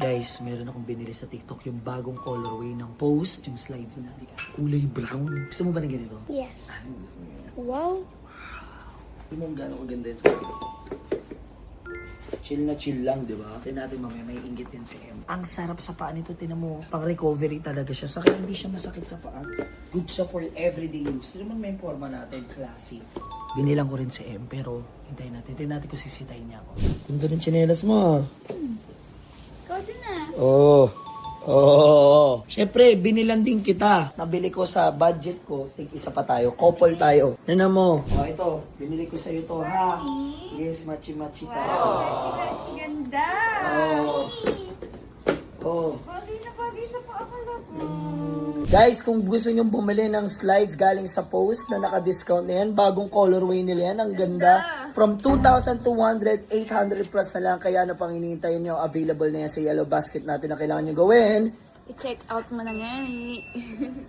Guys, meron akong binili sa TikTok yung bagong colorway ng post, yung slides na kulay brown. Gusto mo ba ng ganito? Yes. Wow. Hindi mo gano'ng kaganda yan sa akin. Chill na chill lang, di ba? Tignan natin mamaya, may inggit yan si M. Ang sarap sa paa nito, tinan mo. Pang recovery talaga siya. Saka hindi siya masakit sa paa. Good siya for everyday use. Tignan mo may forma natin, classy. Binilang ko rin si M, pero hintayin natin. Tignan natin kung sisitayin niya ako. Ganda ng tsinelas mo. Ikaw din na. Oo. Oo. Siyempre, binilan din kita. Nabili ko sa budget ko. Isa pa tayo. Couple tayo. Yan mo. Oh, ito. Binili ko sa'yo to, ha? Yes, machi-machi tayo. Wow, ganda. Oh. Oh. Bagay na bagay sa paa ko, labo. Guys, kung gusto nyo bumili ng slides galing sa post na naka-discount na yan, bagong colorway nila yan, ang ganda. From 2,200, 800 plus na lang, kaya ano pang hinihintay nyo, available na yan sa yellow basket natin na kailangan nyo gawin. I-check out mo na ngayon.